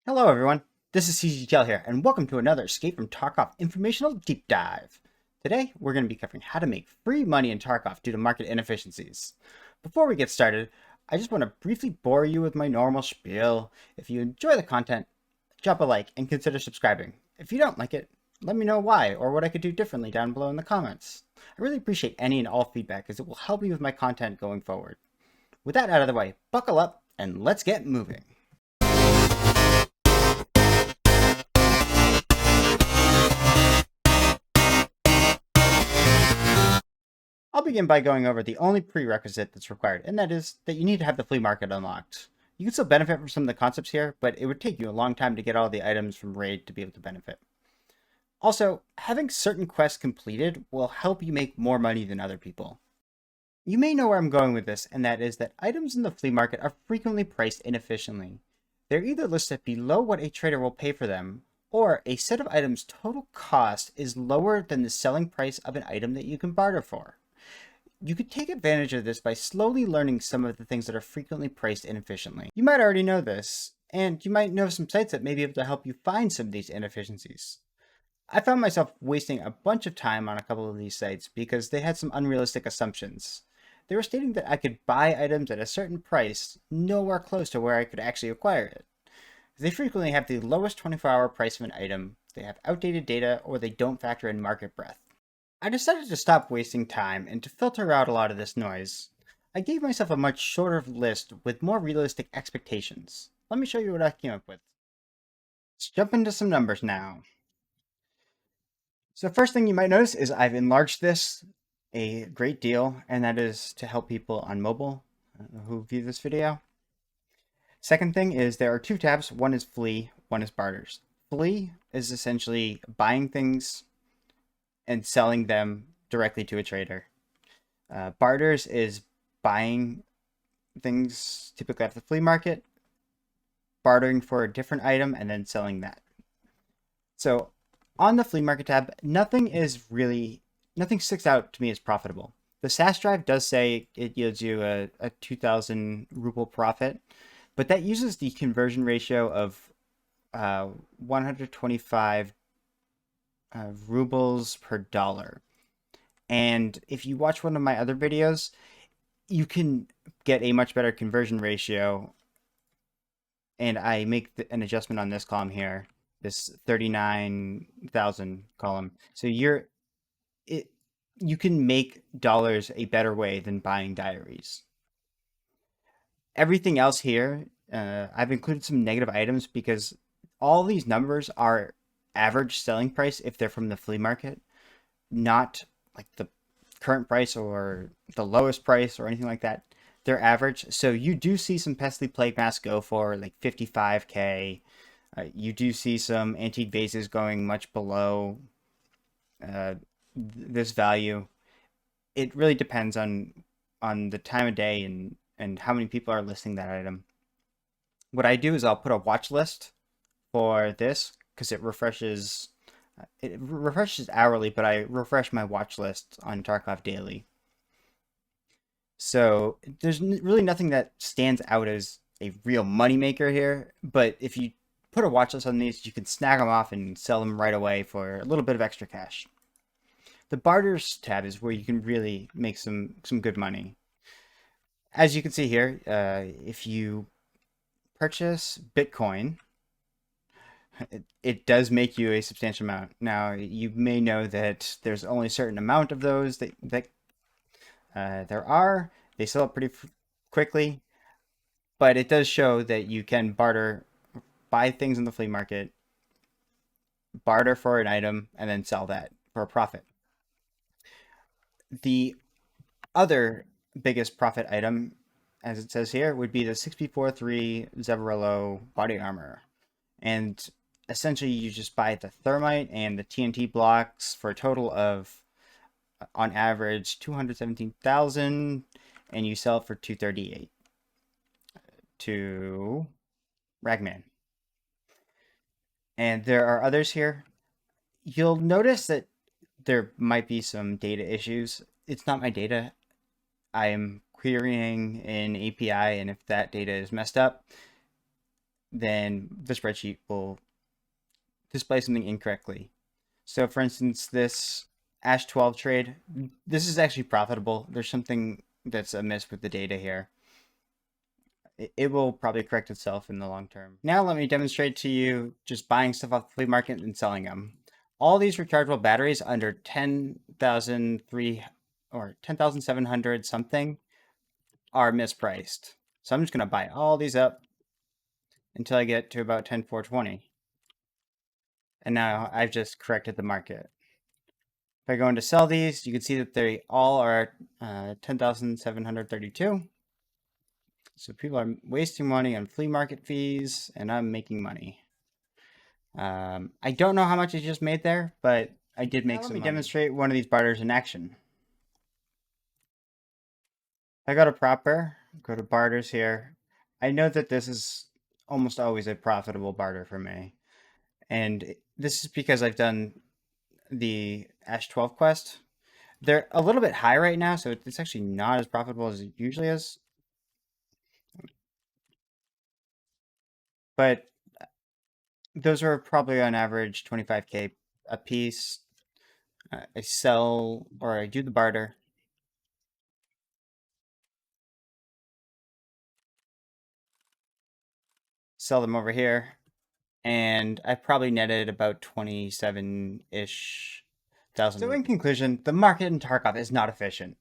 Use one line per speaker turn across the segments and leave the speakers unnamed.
Hello everyone, this is cztl here, and welcome to another Escape from Tarkov informational deep dive. Today, we're going to be covering how to make free money in Tarkov due to market inefficiencies. Before we get started, I just want to briefly bore you with my normal spiel. If you enjoy the content, drop a like and consider subscribing. If you don't like it, let me know why or what I could do differently down below in the comments. I really appreciate any and all feedback as it will help me with my content going forward. With that out of the way, buckle up and let's get moving. I'll begin by going over the only prerequisite that's required, and that is that you need to have the flea market unlocked. You can still benefit from some of the concepts here, but it would take you a long time to get all the items from Raid to be able to benefit. Also, having certain quests completed will help you make more money than other people. You may know where I'm going with this, and that is that items in the flea market are frequently priced inefficiently. They're either listed below what a trader will pay for them, or a set of items' total cost is lower than the selling price of an item that you can barter for. You could take advantage of this by slowly learning some of the things that are frequently priced inefficiently. You might already know this, and you might know some sites that may be able to help you find some of these inefficiencies. I found myself wasting a bunch of time on a couple of these sites because they had some unrealistic assumptions. They were stating that I could buy items at a certain price, nowhere close to where I could actually acquire it. They frequently have the lowest 24-hour price of an item, they have outdated data, or they don't factor in market breadth. I decided to stop wasting time and to filter out a lot of this noise. I gave myself a much shorter list with more realistic expectations. Let me show you what I came up with. Let's jump into some numbers now. So first thing you might notice is I've enlarged this a great deal, and that is to help people on mobile who view this video. Second thing is there are two tabs. One is Flea, one is Barters. Flea is essentially buying things and selling them directly to a trader. Barters is buying things typically at the flea market, bartering for a different item, and then selling that. So on the flea market tab, nothing sticks out to me as profitable. The SAS drive does say it yields you a 2,000 ruble profit, but that uses the conversion ratio of 125 rubles per dollar. And if you watch one of my other videos, you can get a much better conversion ratio. And I make an adjustment on this column here, this 39,000 column. So you can make dollars a better way than buying diaries. Everything else here, I've included some negative items because all these numbers are average selling price if they're from the flea market, not like the current price or the lowest price or anything like that. They're average. So you do see some Pestle Plague Mask go for like 55k. You do see some antique vases going much below this value. It really depends on the time of day and how many people are listing that item. What I do is I'll put a watch list for this because it refreshes hourly, but I refresh my watch list on Tarkov daily. So there's really nothing that stands out as a real moneymaker here, but if you put a watch list on these, you can snag them off and sell them right away for a little bit of extra cash. The barters tab is where you can really make some good money. As you can see here, if you purchase Bitcoin, it does make you a substantial amount. Now, you may know that there's only a certain amount of those that there are. They sell up pretty quickly, but it does show that you can barter, buy things in the flea market, barter for an item, and then sell that for a profit. The other biggest profit item, as it says here, would be the 643 Zevarello body armor. And essentially you just buy the thermite and the TNT blocks for a total of, on average, 217,000, and you sell it for 238 to Ragman. And there are others here. You'll notice that there might be some data issues. It's not my data. I am querying an API, and if that data is messed up, then the spreadsheet will display something incorrectly. So for instance, this Ash 12 trade, this is actually profitable. There's something that's amiss with the data here. It will probably correct itself in the long term. Now let me demonstrate to you just buying stuff off the flea market and selling them. All these rechargeable batteries under 10,003 or 10,700 something are mispriced. So I'm just going to buy all these up until I get to about 10,420. And now I've just corrected the market. If I go into sell these, you can see that they all are 10,732. So people are wasting money on flea market fees, and I'm making money. I don't know how much I just made there, but I did make some money. Let me demonstrate one of these barters in action. I go to proper, go to barters here. I know that this is almost always a profitable barter for me. And this is because I've done the Ash 12 quest. They're a little bit high right now, so it's actually not as profitable as it usually is. But those are probably on average 25k a piece. I sell, or I do the barter. Sell them over here. And I probably netted about 27-ish thousand. So in conclusion, the market in Tarkov is not efficient.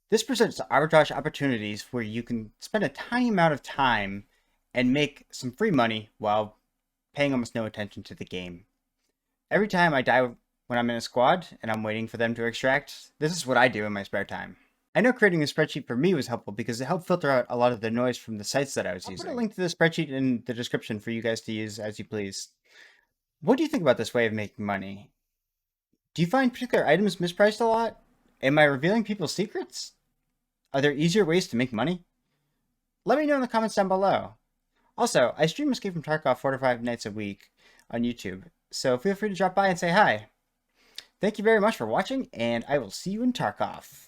This presents arbitrage opportunities where you can spend a tiny amount of time and make some free money while paying almost no attention to the game. Every time I die when I'm in a squad and I'm waiting for them to extract, this is what I do in my spare time. I know creating a spreadsheet for me was helpful because it helped filter out a lot of the noise from the sites that I was using. I'll put a link to the spreadsheet in the description for you guys to use as you please. What do you think about this way of making money? Do you find particular items mispriced a lot? Am I revealing people's secrets? Are there easier ways to make money? Let me know in the comments down below. Also, I stream Escape from Tarkov 4 to 5 nights a week on YouTube, so feel free to drop by and say hi. Thank you very much for watching, and I will see you in Tarkov.